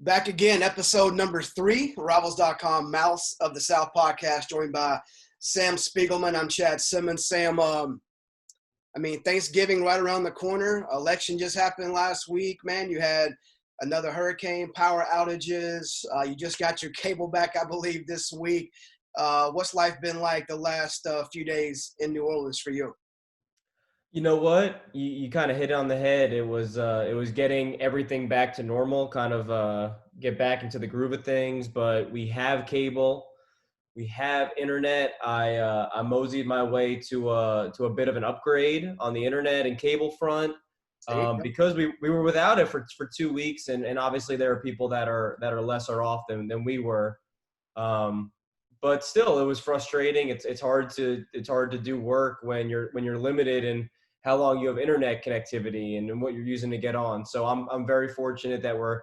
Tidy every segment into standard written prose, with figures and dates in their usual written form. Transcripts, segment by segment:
Back again, episode number 3, Rivals.com, Mouse of the South podcast, joined by Sam Spiegelman. I'm Chad Simmons. Sam, Thanksgiving right around the corner. Election just happened last week, man. You had another hurricane, power outages. You just got your cable back, I believe, this week. What's life been like the last few days in New Orleans for you? You know what? You kind of hit it on the head. It was getting everything back to normal, kind of get back into the groove of things. But we have cable, we have internet. I moseyed my way to a bit of an upgrade on the internet and cable front because we were without it for 2 weeks, and obviously there are people that are lesser off than we were. But still, it was frustrating. It's hard to do work when you're limited in how long you have internet connectivity and what you're using to get on. So I'm very fortunate that we're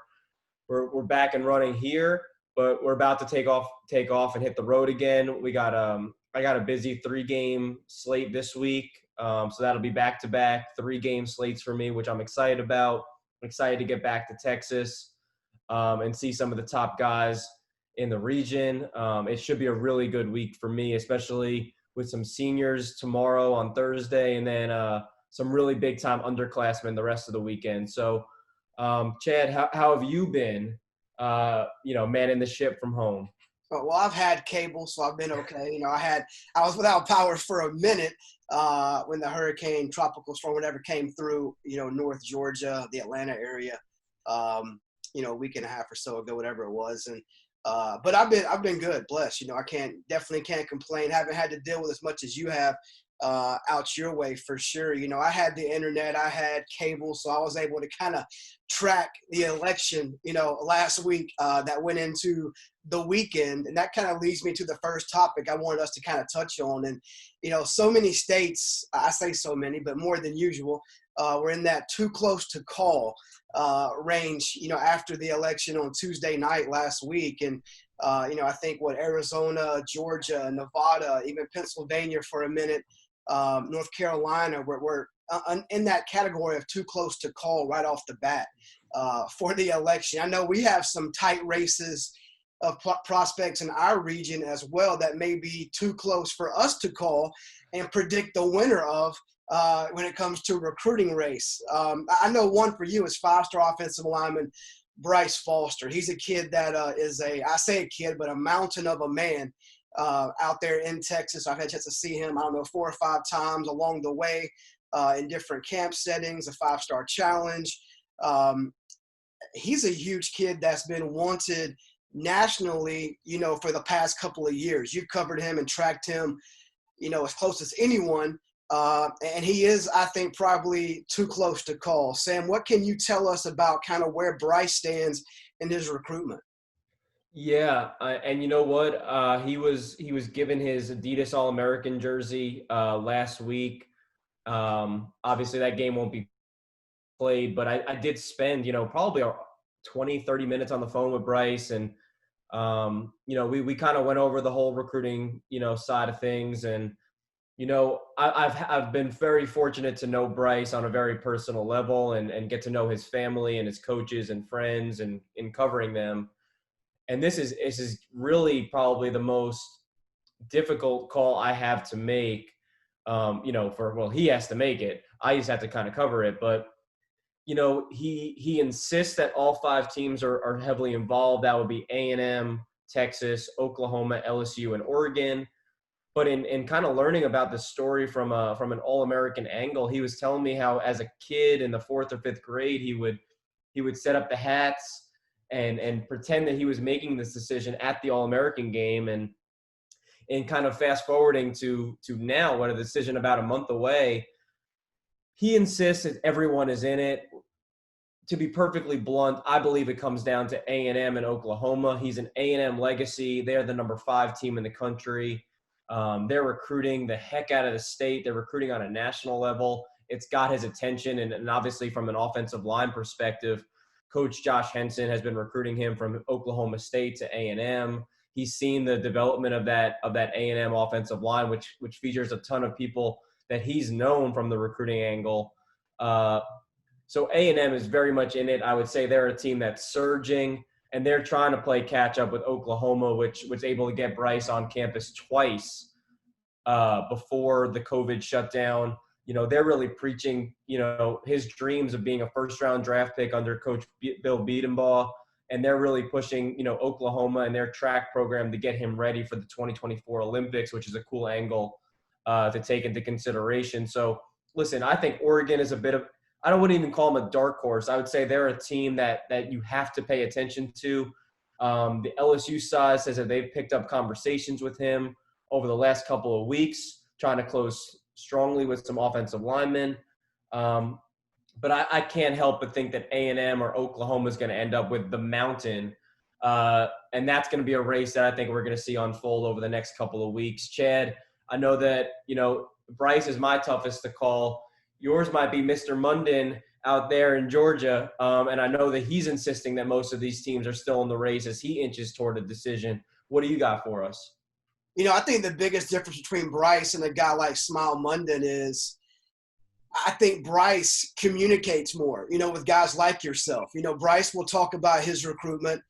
back and running here, but we're about to take off and hit the road again. We got I got a busy 3-game slate this week, so that'll be back-to-back 3-game slates for me, which I'm excited about. I'm excited to get back to Texas and see some of the top guys in the region. It should be a really good week for me, especially with some seniors tomorrow on Thursday, and then some really big-time underclassmen the rest of the weekend. So, Chad, how have you been, manning the ship from home? Well, I've had cable, so I've been okay. I was without power for a minute when the hurricane, tropical storm, whatever came through, North Georgia, the Atlanta area, a week and a half or so ago, whatever it was. And but I've been good, blessed. I definitely can't complain. Haven't had to deal with as much as you have out your way for sure. I had the internet, I had cable, so I was able to kind of track the election, last week that went into the weekend. And that kind of leads me to the first topic I wanted us to kind of touch on. And, so many states, I say so many, but more than usual, we're in that too close to call range, after the election on Tuesday night last week. And, I think Arizona, Georgia, Nevada, even Pennsylvania for a minute, North Carolina, we're in that category of too close to call right off the bat for the election. I know we have some tight races of prospects in our region as well that may be too close for us to call and predict the winner of when it comes to recruiting race. I know one for you is 5-star offensive lineman Bryce Foster. He's a kid that is a mountain of a man out there in Texas. I've had a chance to see him, 4 or 5 times along the way in different camp settings, a 5-star challenge. He's a huge kid that's been wanted nationally, for the past couple of years. You've covered him and tracked him, as close as anyone. And he is, I think, probably too close to call. Sam, what can you tell us about kind of where Bryce stands in his recruitment? Yeah, and you know what? He was given his Adidas All-American jersey last week. Obviously, that game won't be played, but I did spend, probably 20, 30 minutes on the phone with Bryce. And, we kind of went over the whole recruiting, side of things. And, I've been very fortunate to know Bryce on a very personal level and get to know his family and his coaches and friends and in covering them. And this is really probably the most difficult call I have to make, he has to make it. I just have to kind of cover it. But, he insists that all 5 teams are heavily involved. That would be A&M, Texas, Oklahoma, LSU, and Oregon. But in kind of learning about the story from an All-American angle, he was telling me how as a kid in the 4th or 5th grade, he would set up the hats and pretend that he was making this decision at the All-American game, and kind of fast forwarding to now, when a decision about a month away, he insists that everyone is in it. To be perfectly blunt, I believe it comes down to A&M and Oklahoma. He's an A&M legacy. They're the number 5 team in the country. They're recruiting the heck out of the state. They're recruiting on a national level. It's got his attention, and obviously from an offensive line perspective, Coach Josh Henson has been recruiting him from Oklahoma State to A&M. He's seen the development of that A&M offensive line, which features a ton of people that he's known from the recruiting angle. So A&M is very much in it. I would say they're a team that's surging. and they're trying to play catch up with Oklahoma, which was able to get Bryce on campus twice before the COVID shutdown. They're really preaching, his dreams of being a first-round draft pick under Coach Bill Bedenbaugh, and they're really pushing, Oklahoma and their track program to get him ready for the 2024 Olympics, which is a cool angle to take into consideration. So, listen, I think Oregon is a bit of – I wouldn't even call them a dark horse. I would say they're a team that you have to pay attention to. The LSU side says that they've picked up conversations with him over the last couple of weeks, trying to close strongly with some offensive linemen. But I can't help but think that A&M or Oklahoma is going to end up with the mountain. And that's going to be a race that I think we're going to see unfold over the next couple of weeks. Chad, I know that, Bryce is my toughest to call. Yours might be Mr. Mondon out there in Georgia. And I know that he's insisting that most of these teams are still in the race as he inches toward a decision. What do you got for us? I think the biggest difference between Bryce and a guy like Smael Mondon is I think Bryce communicates more, with guys like yourself. Bryce will talk about his recruitment.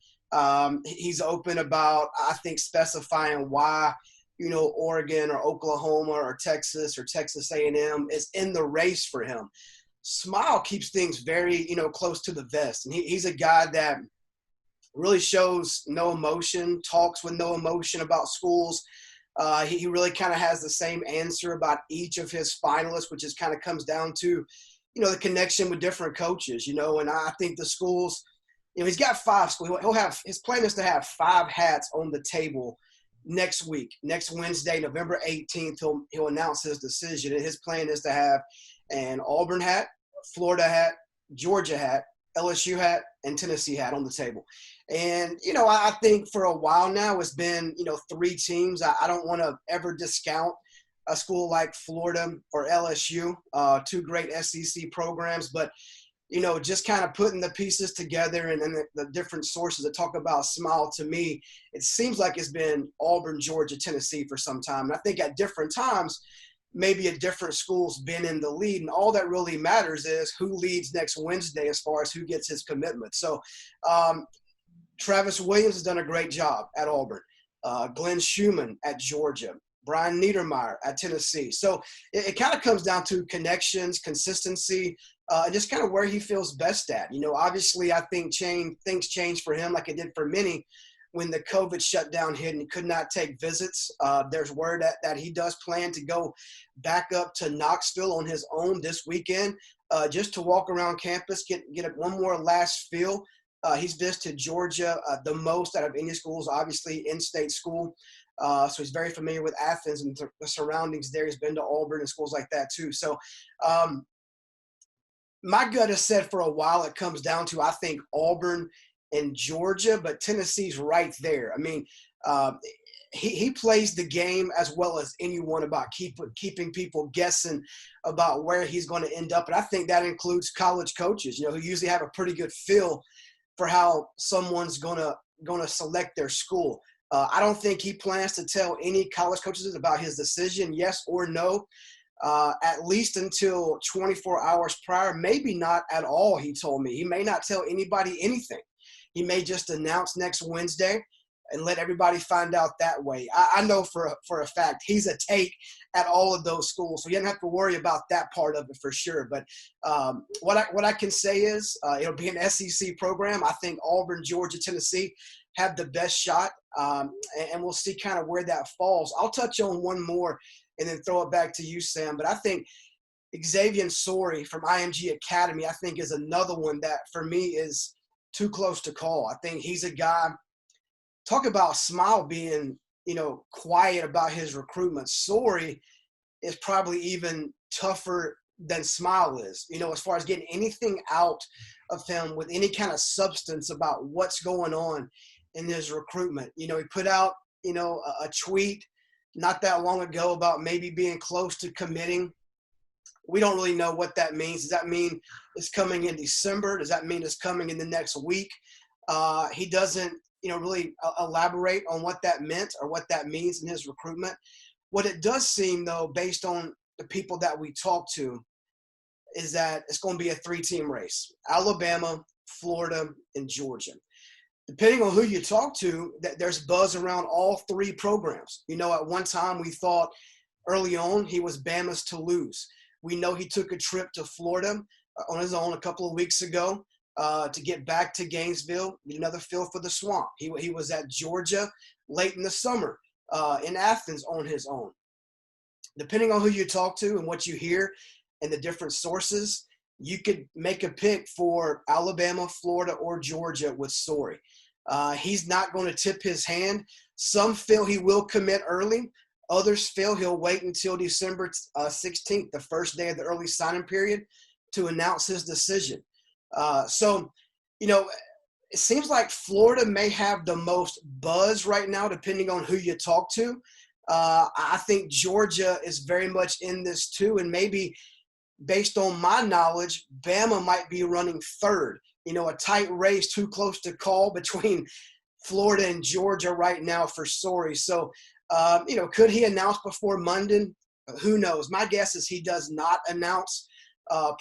He's open about, I think, specifying why, Oregon or Oklahoma or Texas A&M is in the race for him. Smael keeps things very, close to the vest. And he's a guy that really shows no emotion, talks with no emotion about schools. He really kind of has the same answer about each of his finalists, which is kind of comes down to, the connection with different coaches, and I think the schools, he's got 5 schools. He'll have, his plan is to have 5 hats on the table next week. Next Wednesday, November 18th, he'll announce his decision. And his plan is to have an Auburn hat, Florida hat, Georgia hat, LSU hat, and Tennessee hat on the table. And, I think for a while now it's been, 3 teams. I don't want to ever discount a school like Florida or LSU, 2 great SEC programs. But, just kind of putting the pieces together and the different sources that talk about Smael, to me, it seems like it's been Auburn, Georgia, Tennessee for some time. And I think at different times, maybe a different school's been in the lead, and all that really matters is who leads next Wednesday as far as who gets his commitment. So Travis Williams has done a great job at Auburn, Glenn Schumann at Georgia, Brian Niedermeyer at Tennessee. So it kind of comes down to connections, consistency, and just kind of where he feels best at. Obviously I think things changed for him like it did for many when the COVID shutdown hit and he could not take visits. There's word that he does plan to go back up to Knoxville on his own this weekend just to walk around campus, get one more last feel. He's visited Georgia the most out of any schools, obviously in-state school. So he's very familiar with Athens and the surroundings there. He's been to Auburn and schools like that too. So my gut has said for a while it comes down to, I think, Auburn and Georgia, but Tennessee's right there. I mean, he plays the game as well as anyone about keeping people guessing about where he's going to end up. And I think that includes college coaches, who usually have a pretty good feel for how someone's going to select their school. I don't think he plans to tell any college coaches about his decision, yes or no, at least until 24 hours prior, maybe not at all, he told me. He may not tell anybody anything. He may just announce next Wednesday and let everybody find out that way. I know for a fact he's a take at all of those schools, so you don't have to worry about that part of it for sure. But what I can say is it'll be an SEC program. I think Auburn, Georgia, Tennessee have the best shot, and we'll see kind of where that falls. I'll touch on one more and then throw it back to you, Sam. But I think Xavian Sorey from IMG Academy, I think, is another one that for me is too close to call. I think he's a guy – talk about Smael being, quiet about his recruitment. Sorey is probably even tougher than Smael is, as far as getting anything out of him with any kind of substance about what's going on in his recruitment. He put out, a tweet not that long ago about maybe being close to committing. We don't really know what that means. Does that mean it's coming in December? Does that mean it's coming in the next week? He doesn't, really elaborate on what that meant or what that means in his recruitment. What it does seem, though, based on the people that we talk to, is that it's going to be a 3-team race: Alabama, Florida, and Georgia. depending on who you talk to, there's buzz around all three programs. At one time we thought early on he was Bama's to lose. We know he took a trip to Florida on his own a couple of weeks ago to get back to Gainesville, get another feel for the swamp. He was at Georgia late in the summer in Athens on his own. Depending on who you talk to and what you hear and the different sources, you could make a pick for Alabama, Florida, or Georgia with Sorey. He's not going to tip his hand. Some feel he will commit early. Others feel he'll wait until December 16th, the first day of the early signing period, to announce his decision. It seems like Florida may have the most buzz right now, depending on who you talk to. I think Georgia is very much in this too, and maybe based on my knowledge, Bama might be running third. A tight race, too close to call between Florida and Georgia right now for Sorey. So, could he announce before Mondon? Who knows? My guess is he does not announce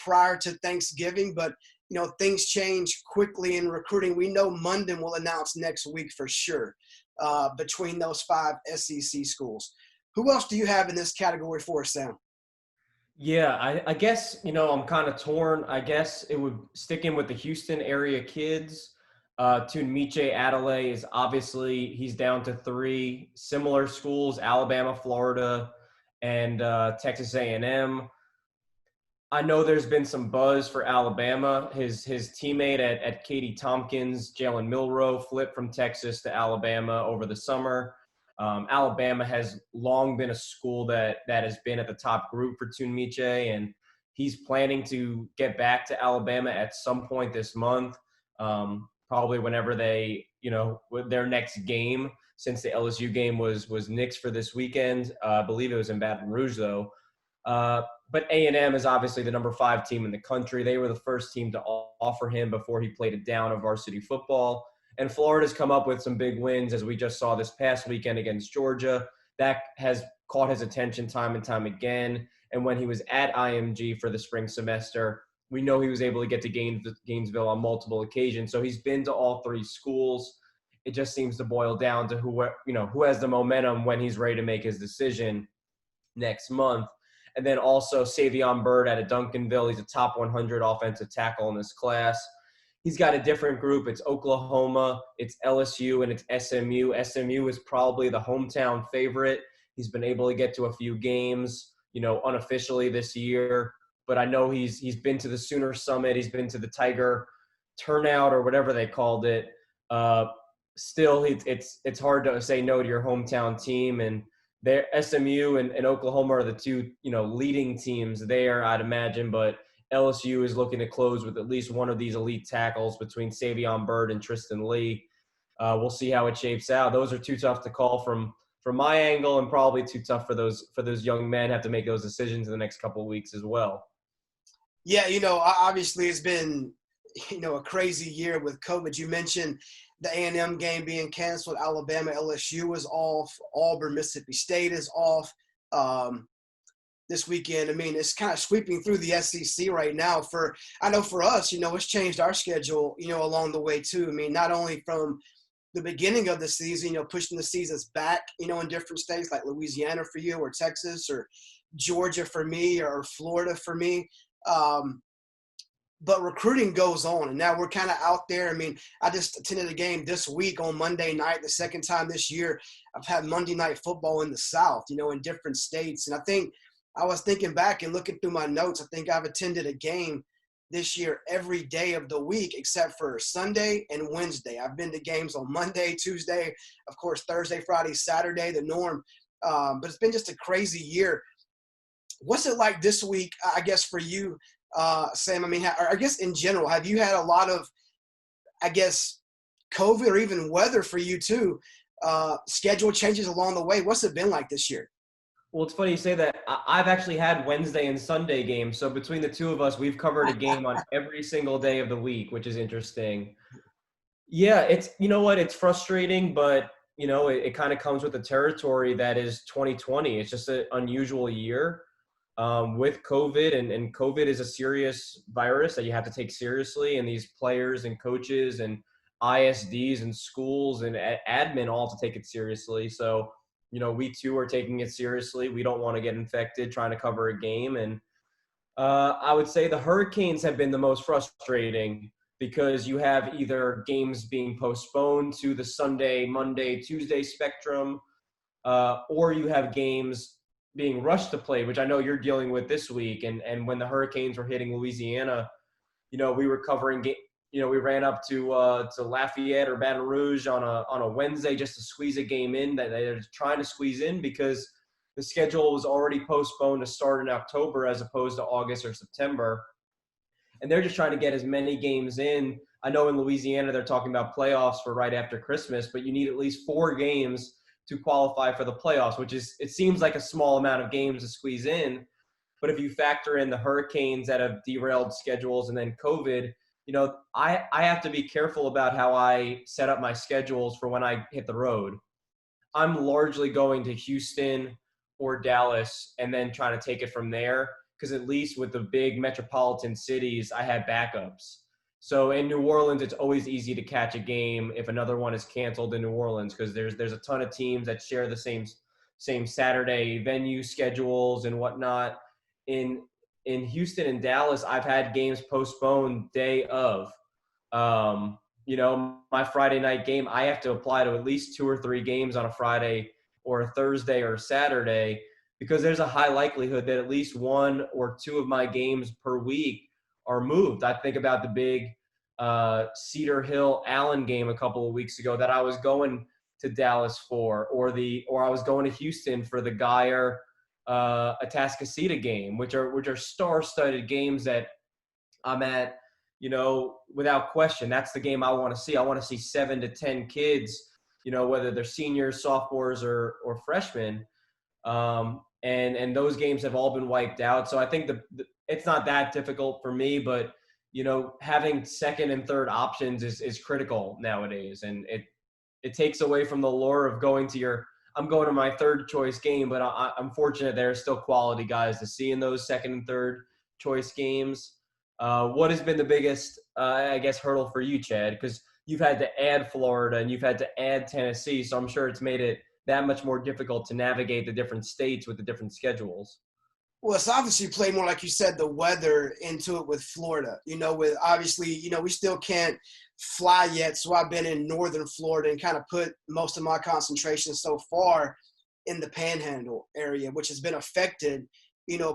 prior to Thanksgiving, but things change quickly in recruiting. We know Mondon will announce next week for sure between those 5 SEC schools. Who else do you have in this category for us, Sam? Yeah, I guess, I'm kind of torn. I guess it would stick in with the Houston area kids. Tunmishe Adeleye is obviously, he's down to 3 similar schools, Alabama, Florida, and Texas A&M. I know there's been some buzz for Alabama. His teammate at Katy Tompkins, Jalen Milroe, flipped from Texas to Alabama over the summer. Alabama has long been a school that has been at the top group for Tunmishe, and he's planning to get back to Alabama at some point this month, probably whenever they, with their next game, since the LSU game was nixed for this weekend. I believe it was in Baton Rouge, though. But A&M is obviously the number 5 team in the country. They were the first team to offer him before he played it down of varsity football. And Florida's come up with some big wins, as we just saw this past weekend against Georgia. That has caught his attention time and time again. And when he was at IMG for the spring semester, we know he was able to get to Gainesville on multiple occasions. So he's been to all 3 schools. It just seems to boil down to who has the momentum when he's ready to make his decision next month. And then also Xavian Sorey out of Duncanville. He's a top 100 offensive tackle in this class. He's got a different group. It's Oklahoma, it's LSU, and it's SMU. SMU is probably the hometown favorite. He's been able to get to a few games, unofficially this year. But I know he's been to the Sooner Summit. He's been to the Tiger Turnout or whatever they called it. Still, it's hard to say no to your hometown team. And SMU and Oklahoma are the 2, leading teams there, I'd imagine. But LSU is looking to close with at least one of these elite tackles between Xavian Sorey and Tristan Lee. We'll see how it shapes out. Those are too tough to call from my angle, and probably too tough for those young men. Have to make those decisions in the next couple of weeks as well. Yeah, obviously it's been, a crazy year with COVID. You mentioned the A&M game being canceled. Alabama, LSU is off. Auburn, Mississippi State is off this weekend. I mean, it's kind of sweeping through the SEC right now. I know for us, it's changed our schedule, along the way too. I mean, not only from the beginning of the season, pushing the seasons back, in different states like Louisiana for you, or Texas, or Georgia for me, or Florida for me. But recruiting goes on, and now we're kind of out there. I mean, I just attended a game this week on Monday night, the second time this year I've had Monday night football in the South, in different states. And I think I was thinking back and looking through my notes. I think I've attended a game this year every day of the week except for Sunday and Wednesday. I've been to games on Monday, Tuesday, of course, Thursday, Friday, Saturday, the norm. But it's been just a crazy year. What's it like this week, I guess, for you, Sam? I mean, I guess in general, have you had a lot of, COVID or even weather for you too, schedule changes along the way? What's it been like this year? Well, it's funny you say that. I've actually had Wednesday and Sunday games. So between the 2 of us, we've covered a game on every single day of the week, which is interesting. Yeah, it's, it's frustrating, but, it kind of comes with the territory that is 2020. It's just an unusual year with COVID, and COVID is a serious virus that you have to take seriously. And these players and coaches and ISDs and schools and admin all to take it seriously. So, we too are taking it seriously. We don't want to get infected trying to cover a game. And I would say the Hurricanes have been the most frustrating because you have either games being postponed to the Sunday, Monday, Tuesday spectrum, or you have games being rushed to play, which I know you're dealing with this week. And when the Hurricanes were hitting Louisiana, we were covering we ran up to Lafayette or Baton Rouge on a Wednesday just to squeeze a game in that they're trying to squeeze in because the schedule was already postponed to start in October as opposed to August or September. And they're just trying to get as many games in. I know in Louisiana they're talking about playoffs for right after Christmas, but you need at least 4 games to qualify for the playoffs, it seems like a small amount of games to squeeze in. But if you factor in the Hurricanes that have derailed schedules and then COVID, I have to be careful about how I set up my schedules for when I hit the road. I'm largely going to Houston or Dallas and then trying to take it from there because at least with the big metropolitan cities, I have backups. So in New Orleans, it's always easy to catch a game if another one is canceled in New Orleans because there's a ton of teams that share the same Saturday venue schedules and whatnot. In Houston and Dallas, I've had games postponed day of. My Friday night game, I have to apply to at least 2 or 3 games on a Friday or a Thursday or a Saturday because there's a high likelihood that at least 1 or 2 of my games per week are moved. I think about the big Cedar Hill Allen game a couple of weeks ago that I was going to Dallas for, or I was going to Houston for the Geyer Atascocita game, which are star-studded games that I'm at. Without question, that's the game I want to see. I want to see 7 to 10 kids, whether they're seniors, sophomores, or freshmen. And those games have all been wiped out. So I think it's not that difficult for me, but, having second and third options is critical nowadays. And it takes away from the lure of I'm going to my third choice game, but I'm fortunate there are still quality guys to see in those second and third choice games. What has been the biggest, hurdle for you, Chad? Because you've had to add Florida and you've had to add Tennessee, so I'm sure it's made it that much more difficult to navigate the different states with the different schedules. Well, it's obviously played more, like you said, the weather into it with Florida. With obviously, we still can't fly yet. So I've been in northern Florida and kind of put most of my concentration so far in the Panhandle area, which has been affected,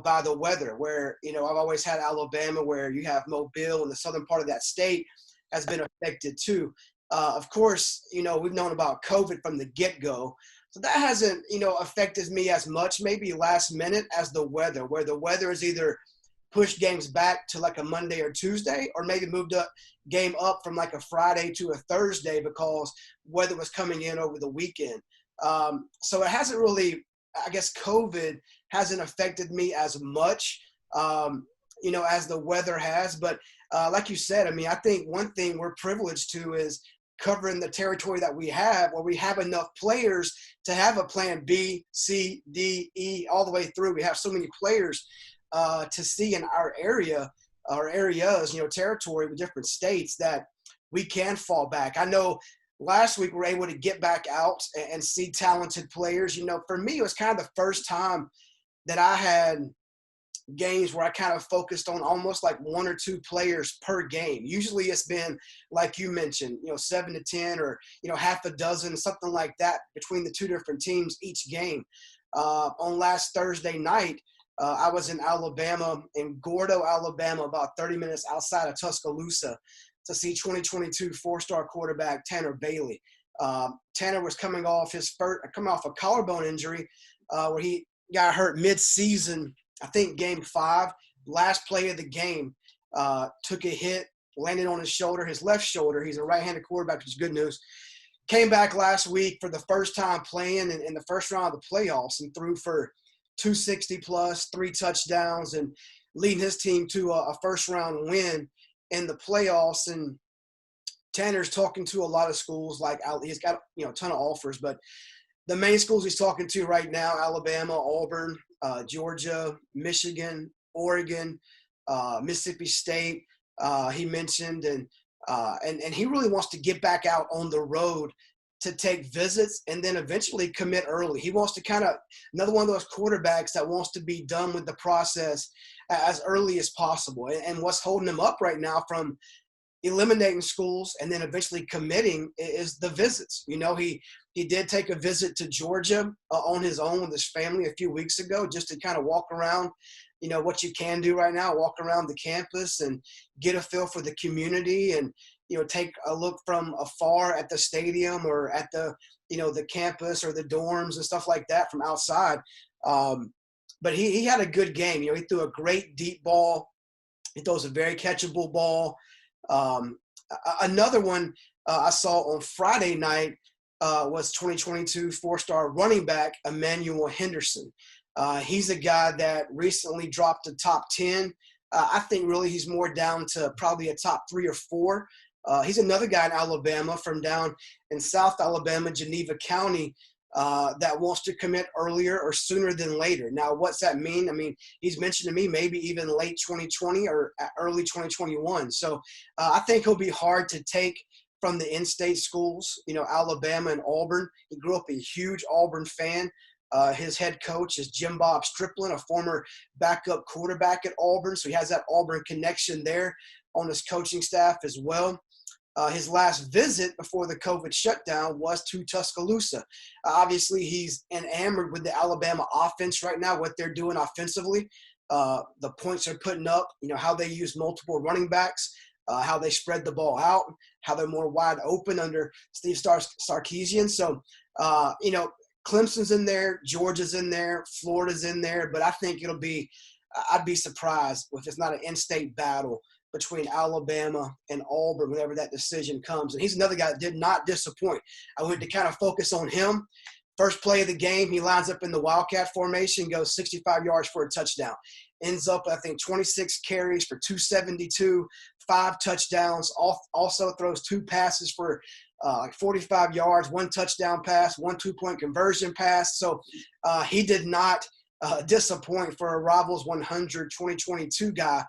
by the weather where, I've always had Alabama where you have Mobile and the southern part of that state has been affected too. Of course, we've known about COVID from the get-go. So that hasn't, affected me as much, maybe last minute as the weather, where the weather is either pushed games back to like a Monday or Tuesday, or maybe moved up game up from like a Friday to a Thursday because weather was coming in over the weekend. So it hasn't really, COVID hasn't affected me as much, as the weather has. But like you said, I think one thing we're privileged to is covering the territory that we have, where we have enough players to have a plan B, C, D, E, all the way through. We have so many players to see in our area, our areas, territory with different states that we can fall back. I know last week we were able to get back out and see talented players. For me, it was kind of the first time that I had games where I kind of focused on almost like 1 or 2 players per game. Usually it's been, like you mentioned, 7 to 10 or, half a dozen, something like that between the 2 different teams each game. On last Thursday night, I was in Alabama, in Gordo, Alabama, about 30 minutes outside of Tuscaloosa to see 2022 4-star quarterback Tanner Bailey. Tanner was coming off a collarbone injury where he got hurt mid-season, I think game 5, last play of the game, took a hit, landed on his shoulder, his left shoulder. He's a right-handed quarterback, which is good news. Came back last week for the first time playing in the first round of the playoffs and threw for 260 plus, 3 touchdowns, and leading his team to a first-round win in the playoffs. And Tanner's talking to a lot of schools. He's got a ton of offers, but the main schools he's talking to right now: Alabama, Auburn, Georgia, Michigan, Oregon, Mississippi State. He mentioned, and And he really wants to get back out on the road to take visits and then eventually commit early. He wants to kind of another one of those quarterbacks that wants to be done with the process as early as possible. And what's holding him up right now from eliminating schools and then eventually committing is the visits. You know, he did take a visit to Georgia on his own with his family a few weeks ago just to kind of walk around, you know, what you can do right now, walk around the campus and get a feel for the community and, you know, take a look from afar at the stadium or at the, you know, the campus or the dorms and stuff like that from outside. But he had a good game. You know, he threw a great deep ball. He throws a very catchable ball. Another one I saw on Friday night was 2022 four-star running back Emmanuel Henderson. He's a guy that recently dropped the top 10. I think really he's more down to probably a top 3 or 4. He's another guy in Alabama from down in South Alabama, Geneva County, that wants to commit earlier or sooner than later. Now, what's that mean? I mean, he's mentioned to me maybe even late 2020 or early 2021. So I think he'll be hard to take from the in-state schools, you know, Alabama and Auburn. He grew up a huge Auburn fan. His head coach is Jim Bob Strickland, a former backup quarterback at Auburn. So he has that Auburn connection there on his coaching staff as well. His last visit before the COVID shutdown was to Tuscaloosa. Obviously, he's enamored with the Alabama offense right now, what they're doing offensively. The points they're putting up, you know, how they use multiple running backs, how they spread the ball out, how they're more wide open under Steve Sarkisian. So, you know, Clemson's in there, Georgia's in there, Florida's in there, but I think I'd be surprised if it's not an in-state battle between Alabama and Auburn whenever that decision comes. And he's another guy that did not disappoint. I went to kind of focus on him. First play of the game, he lines up in the Wildcat formation, goes 65 yards for a touchdown. Ends up, I think, 26 carries for 272, 5 touchdowns. Also throws 2 passes for like 45 yards, 1 touchdown pass, 1 2-point conversion pass. So he did not disappoint for a Rivals 100 2022 guy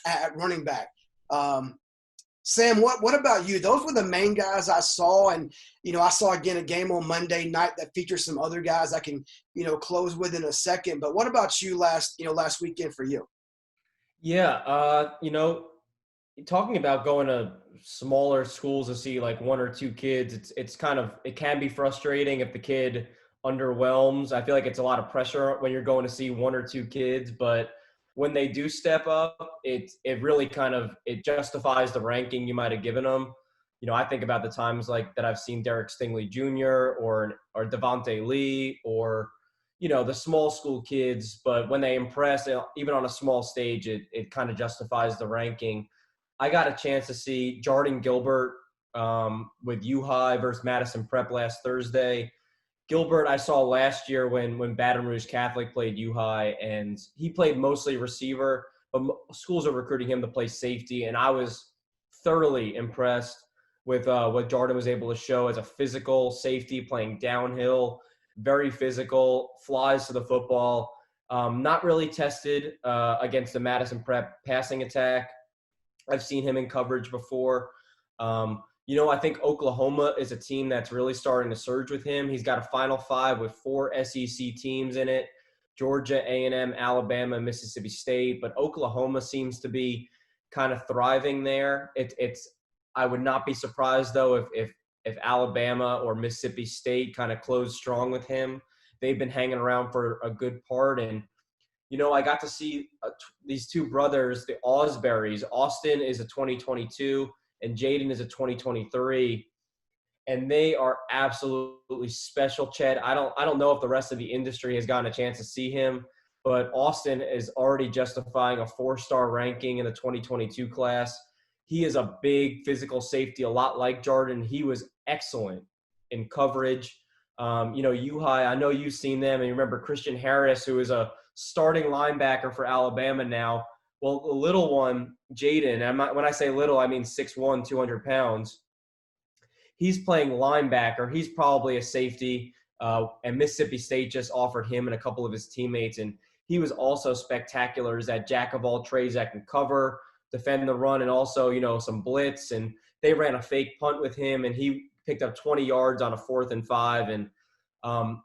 at running back. Sam, what about you? Those were the main guys I saw. And, you know, I saw again a game on Monday night that features some other guys I can, you know, close with in a second. But what about you last weekend for you? Yeah. You know, talking about going to smaller schools to see like 1 or 2 kids, it can be frustrating if the kid underwhelms. I feel like it's a lot of pressure when you're going to see 1 or 2 kids, but when they do step up, it really it justifies the ranking you might have given them. You know, I think about the times like that I've seen Derek Stingley Jr. or Devontae Lee or, you know, the small school kids, but when they impress, even on a small stage, it kind of justifies the ranking. I got a chance to see Jardin Gilbert with U-High versus Madison Prep last Thursday. Gilbert I saw last year when Baton Rouge Catholic played U-High, and he played mostly receiver, but schools are recruiting him to play safety, and I was thoroughly impressed with what Jardin was able to show as a physical safety, playing downhill, very physical, flies to the football, not really tested against the Madison Prep passing attack. I've seen him in coverage before. You know, I think Oklahoma is a team that's really starting to surge with him. He's got a Final 5 with 4 SEC teams in it, Georgia, A&M, Alabama, and Mississippi State. But Oklahoma seems to be kind of thriving there. I would not be surprised, though, if Alabama or Mississippi State kind of close strong with him. They've been hanging around for a good part. And, you know, I got to see these 2 brothers, the Ausberries. Austin is a 2022. And Jaiden is a 2023, and they are absolutely special, Chad. I don't know if the rest of the industry has gotten a chance to see him, but Austin is already justifying a 4-star ranking in the 2022 class. He is a big physical safety, a lot like Jardin. He was excellent in coverage. You know, U-High, I know you've seen them, and you remember Christian Harris, who is a starting linebacker for Alabama now. Well, the little one, Jaiden, when I say little, I mean 6'1", 200 pounds. He's playing linebacker. He's probably a safety, and Mississippi State just offered him and a couple of his teammates, and he was also spectacular as that jack of all trades that can cover, defend the run and also, some blitz. And they ran a fake punt with him, and he picked up 20 yards on a 4th and 5. And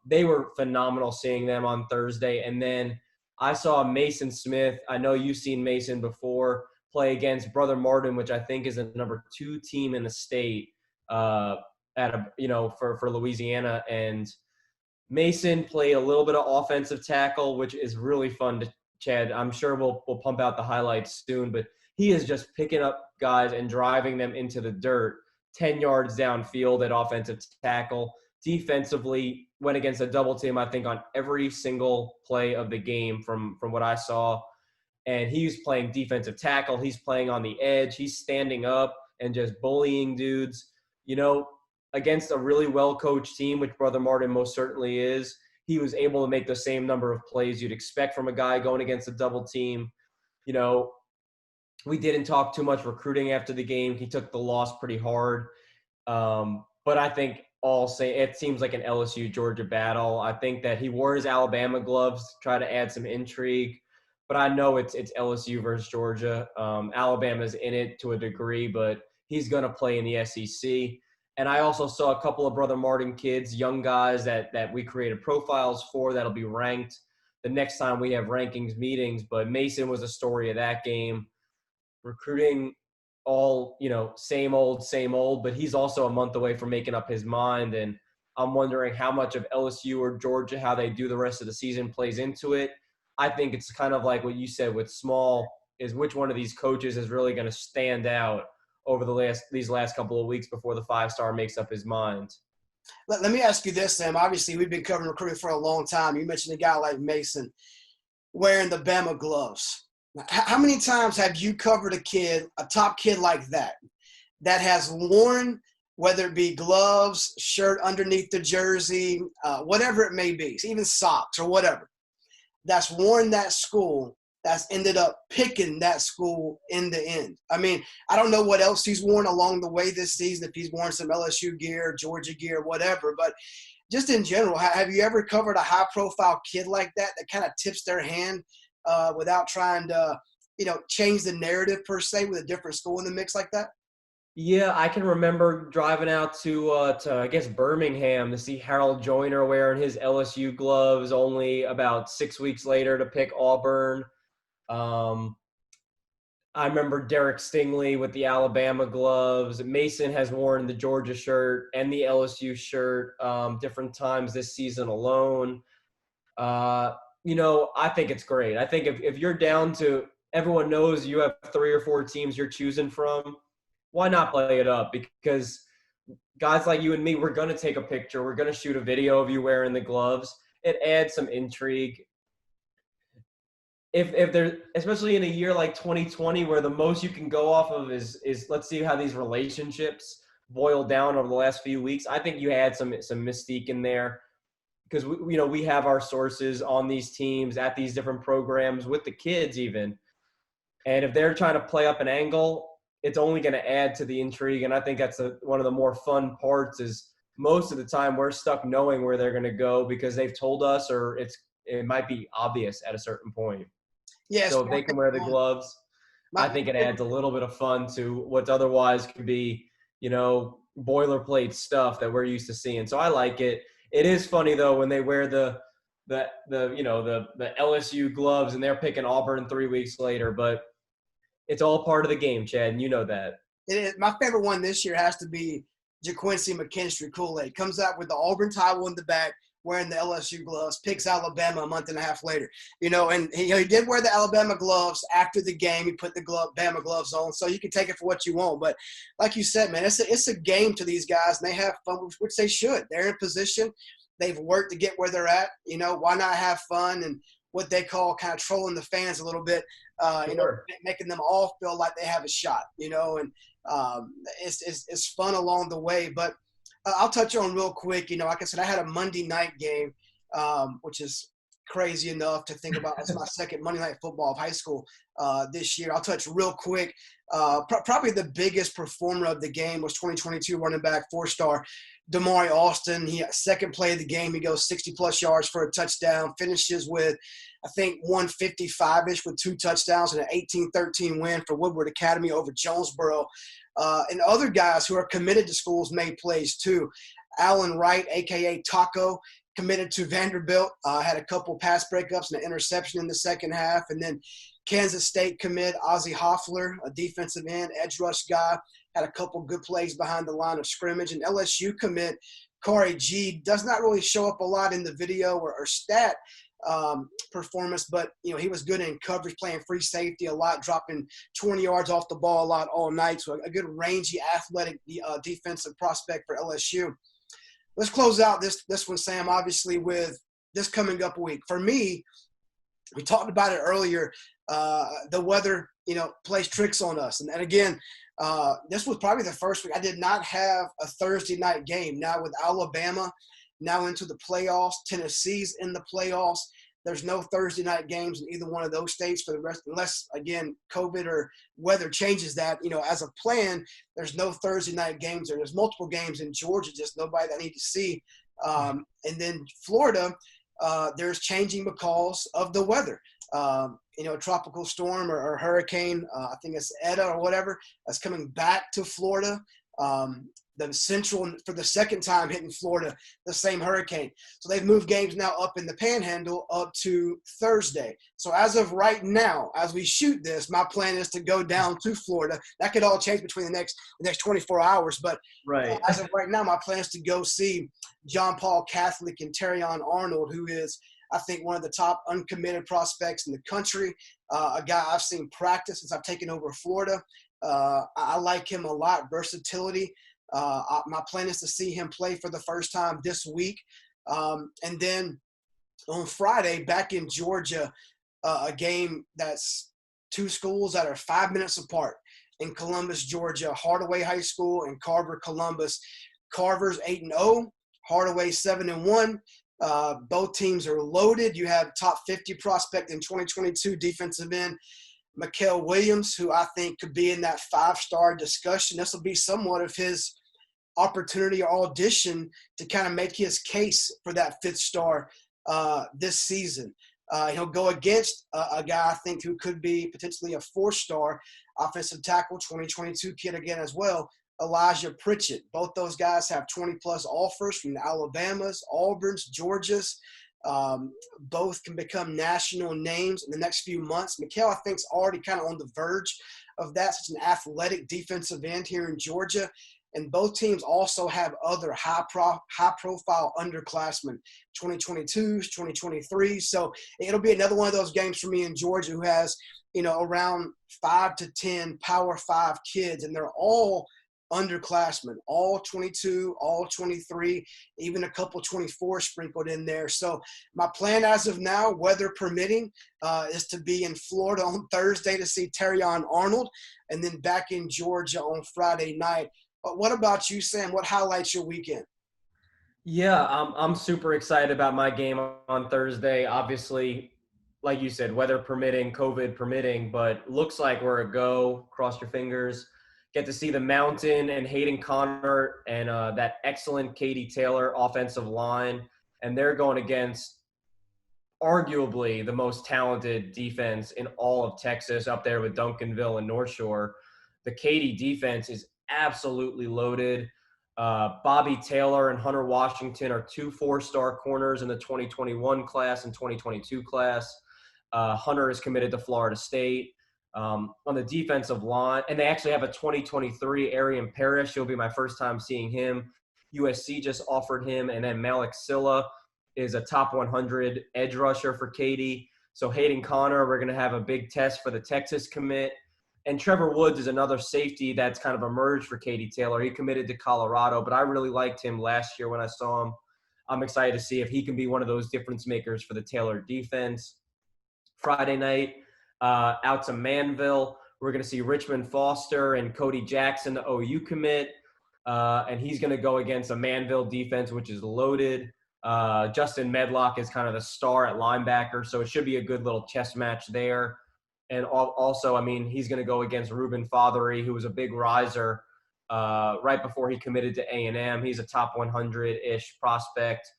they were phenomenal seeing them on Thursday. And then I saw Maason Smith. I know you've seen Maason before play against Brother Mondon, which I think is the number 2 team in the state for Louisiana. And Maason played a little bit of offensive tackle, which is really fun to Chad. I'm sure we'll pump out the highlights soon, but he is just picking up guys and driving them into the dirt 10 yards downfield at offensive tackle. Defensively, went against a double team, I think, on every single play of the game from what I saw. And he's playing defensive tackle. He's playing on the edge. He's standing up and just bullying dudes. Against a really well-coached team, which Brother Mondon most certainly is, he was able to make the same number of plays you'd expect from a guy going against a double team. We didn't talk too much recruiting after the game. He took the loss pretty hard. But I think it seems like an LSU-Georgia battle. I think that he wore his Alabama gloves to try to add some intrigue. But I know it's LSU versus Georgia. Alabama's in it to a degree, but he's going to play in the SEC. And I also saw a couple of Brother Mondon kids, young guys that we created profiles for that'll be ranked the next time we have rankings meetings. But Maason was a story of that game. Recruiting all, same old, but he's also a month away from making up his mind. And I'm wondering how much of LSU or Georgia, how they do the rest of the season plays into it. I think it's kind of like what you said with Smael, is which one of these coaches is really going to stand out over these last couple of weeks before the 5-star makes up his mind. Let me ask you this, Sam. Obviously, we've been covering recruiting for a long time. You mentioned a guy like Maason wearing the Bama gloves. How many times have you covered a top kid like that has worn, whether it be gloves, shirt underneath the jersey, whatever it may be, even socks or whatever, that's worn that school, that's ended up picking that school in the end? I mean, I don't know what else he's worn along the way this season, if he's worn some LSU gear, Georgia gear, whatever. But just in general, have you ever covered a high-profile kid like that kind of tips their hand without trying to, change the narrative per se with a different school in the mix like that? Yeah, I can remember driving out to I guess Birmingham to see Harold Joyner wearing his LSU gloves only about 6 weeks later to pick Auburn. I remember Derek Stingley with the Alabama gloves. Maason has worn the Georgia shirt and the LSU shirt different times this season alone. I think it's great. I think if you're down to everyone knows you have 3 or 4 teams you're choosing from, why not play it up? Because guys like you and me, we're going to take a picture. We're going to shoot a video of you wearing the gloves. It adds some intrigue. If there, especially in a year like 2020, where the most you can go off of is let's see how these relationships boil down over the last few weeks. I think you had some mystique in there because we have our sources on these teams at these different programs with the kids even, and if they're trying to play up an angle, it's only going to add to the intrigue. And I think that's one of the more fun parts. Is most of the time we're stuck knowing where they're going to go because they've told us, or it might be obvious at a certain point. Yes. So if they can wear the gloves, I think it adds a little bit of fun to what otherwise could be, boilerplate stuff that we're used to seeing. So I like it. It is funny though when they wear the LSU gloves and they're picking Auburn 3 weeks later, but it's all part of the game, Chad, and you know that. It is. My favorite one this year has to be JaQuincy McKinstry Kool-Aid. Comes out with the Auburn towel in the back, wearing the LSU gloves, picks Alabama a month and a half later. And he did wear the Alabama gloves after the game. He put the Bama gloves on, so you can take it for what you want. But like you said, man, it's a game to these guys, and they have fun, which they should. They're in position. They've worked to get where they're at. Why not have fun and what they call kind of trolling the fans a little bit, Sure. Making them all feel like they have a shot, and it's fun along the way. But I'll touch on real quick, like I said, I had a Monday night game, which is crazy enough to think about as my second Monday Night Football of high school this year. I'll touch real quick. Probably the biggest performer of the game was 2022 running back 4-star Damari Alston. He second play of the game. He goes 60-plus yards for a touchdown, finishes with, I think, 155-ish with 2 touchdowns and an 18-13 win for Woodward Academy over Jonesboro. And other guys who are committed to schools made plays too. Alan Wright, a.k.a. Taco, committed to Vanderbilt, had a couple pass breakups and an interception in the second half. And then Kansas State commit Ozzie Hoffler, a defensive end, edge rush guy, had a couple good plays behind the line of scrimmage. And LSU commit Corey G does not really show up a lot in the video or stat performance, but he was good in coverage, playing free safety a lot, dropping 20 yards off the ball a lot all night. So a good rangy, athletic defensive prospect for LSU. Let's close out this one, Sam, obviously with this coming up week. For me, we talked about it earlier, the weather, plays tricks on us. And again, this was probably the first week I did not have a Thursday night game. Now with Alabama now into the playoffs, Tennessee's in the playoffs, there's no Thursday night games in either one of those states for the rest, unless, again, COVID or weather changes that. As a plan, there's no Thursday night games. There's multiple games in Georgia, just nobody that I need to see. And then Florida, there's changing because of the weather. A tropical storm or hurricane, I think it's Eta or whatever, that's coming back to Florida. The Central, for the second time hitting Florida, the same hurricane. So they've moved games now up in the Panhandle up to Thursday. So as of right now, as we shoot this, my plan is to go down to Florida. That could all change between the next 24 hours. But right. As of right now, my plan is to go see John Paul Catholic and Terrion Arnold, who is, I think, one of the top uncommitted prospects in the country, a guy I've seen practice since I've taken over Florida. I like him a lot, versatility. My plan is to see him play for the first time this week. And then on Friday, back in Georgia, a game that's 2 schools that are 5 minutes apart in Columbus, Georgia, Hardaway High School and Carver, Columbus. Carver's 8-0, Hardaway 7-1. Both teams are loaded. You have top 50 prospect in 2022 defensive end Mikael Williams, who I think could be in that 5-star discussion. This will be somewhat of his opportunity or audition to kind of make his case for that 5th star this season. He'll go against a guy I think who could be potentially a 4-star offensive tackle, 2022 kid again as well, Elijah Pritchett. Both those guys have 20-plus offers from the Alabamas, Auburns, Georgias. Both can become national names in the next few months. Mikael, I think, is already kind of on the verge of that. Such an athletic defensive end here in Georgia. And both teams also have other high-profile underclassmen, 2022s, 2023s. So it'll be another one of those games for me in Georgia who has, around 5 to 10 Power 5 kids, and they're all underclassmen, all 22, all 23, even a couple 24 sprinkled in there. So my plan as of now, weather permitting, is to be in Florida on Thursday to see Terrion Arnold, and then back in Georgia on Friday night. But what about you, Sam? What highlights your weekend? Yeah, I'm super excited about my game on Thursday. Obviously, like you said, weather permitting, COVID permitting, but looks like we're a go. Cross your fingers. Get to see the Mountain and Hayden Connor and that excellent Katie Taylor offensive line. And they're going against arguably the most talented defense in all of Texas, up there with Duncanville and North Shore. The Katy defense is absolutely loaded. Bobby Taylor and Hunter Washington are 2 4-star corners in the 2021 class and 2022 class. Hunter is committed to Florida State. On the defensive line, and they actually have a 2023 Arian Parrish. It'll be my first time seeing him. USC just offered him, and then Malik Silla is a top 100 edge rusher for Katy. So Hayden Connor, we're going to have a big test for the Texas commit. And Trevor Woods is another safety that's kind of emerged for Katie Taylor. He committed to Colorado, but I really liked him last year when I saw him. I'm excited to see if he can be one of those difference makers for the Taylor defense. Friday night, out to Manville, we're going to see Richmond Foster and Cody Jackson, the OU commit. And he's going to go against a Manville defense, which is loaded. Justin Medlock is kind of the star at linebacker, so it should be a good little chess match there. And also, I mean, he's going to go against Reuben Fothery, who was a big riser right before he committed to A&M. He's a top 100-ish prospect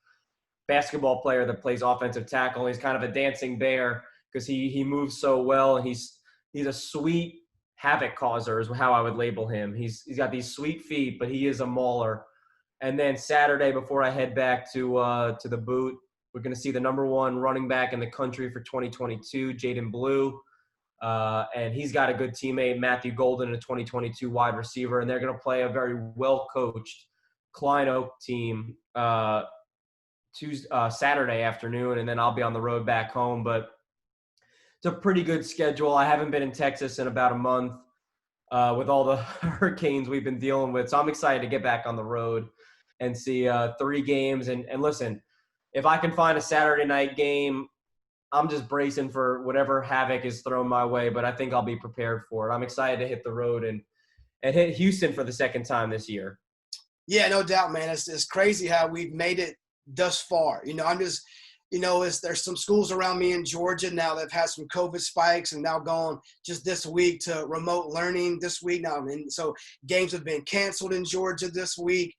basketball player that plays offensive tackle. He's kind of a dancing bear because he moves so well, and he's a sweet havoc causer is how I would label him. He's got these sweet feet, but he is a mauler. And then Saturday, before I head back to the boot, we're going to see the number 1 running back in the country for 2022, Jaiden Blue. And he's got a good teammate, Matthew Golden, a 2022 wide receiver. And they're going to play a very well-coached Klein Oak team Saturday afternoon. And then I'll be on the road back home. But it's a pretty good schedule. I haven't been in Texas in about a month with all the hurricanes we've been dealing with. So I'm excited to get back on the road and see 3 games. And listen, if I can find a Saturday night game, I'm just bracing for whatever havoc is thrown my way, but I think I'll be prepared for it. I'm excited to hit the road and hit Houston for the second time this year. Yeah, no doubt, man. It's crazy how we've made it thus far. I'm just, there's some schools around me in Georgia now that have had some COVID spikes and now gone just this week to remote learning this week now. And so games have been canceled in Georgia this week.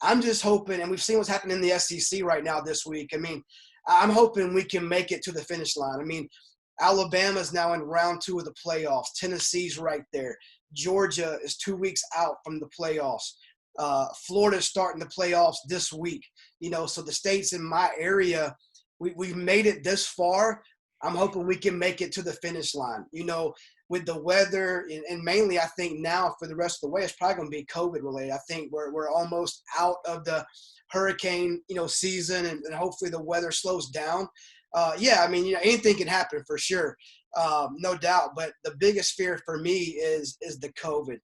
I'm just hoping, and we've seen what's happening in the SEC right now this week. I mean, I'm hoping we can make it to the finish line. I mean, Alabama's now in round 2 of the playoffs. Tennessee's right there. Georgia is 2 weeks out from the playoffs. Florida's starting the playoffs this week. So the states in my area, we've made it this far. I'm hoping we can make it to the finish line. With the weather, and mainly I think now for the rest of the way, it's probably going to be COVID related. I think we're almost out of the hurricane, season, and hopefully the weather slows down. I mean, anything can happen for sure, no doubt. But the biggest fear for me is the COVID,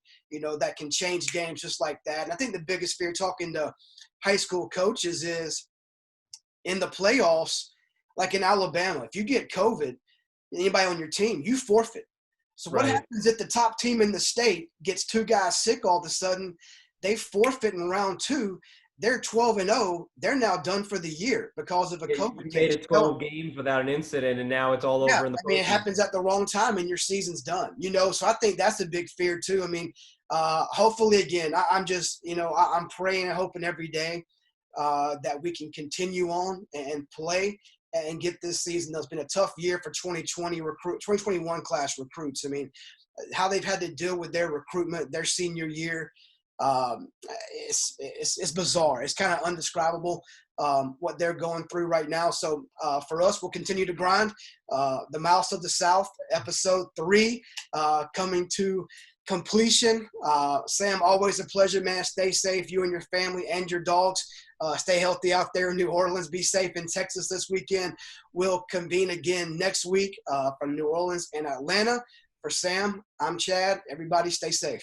that can change games just like that. And I think the biggest fear, talking to high school coaches, is in the playoffs, like in Alabama, if you get COVID, anybody on your team, you forfeit. So what happens if the top team in the state gets 2 guys sick all of a sudden? They forfeit in round 2. They're 12-0. They're now done for the year because of a COVID You case. made it 12 games without an incident, and now it's all over in the it happens at the wrong time, and your season's done. So I think that's a big fear too. I mean, hopefully, again, I'm just, I'm praying and hoping every day that we can continue on and play and get this season. It's been a tough year for 2021 class recruits. I mean, how they've had to deal with their recruitment, their senior year. It's bizarre. It's kind of undescribable what they're going through right now. So for us, we'll continue to grind. The Mouse of the South, episode 3, coming to completion. Sam, always a pleasure, man. Stay safe, you and your family and your dogs. Stay healthy out there in New Orleans. Be safe in Texas this weekend. We'll convene again next week from New Orleans and Atlanta. For Sam, I'm Chad. Everybody stay safe.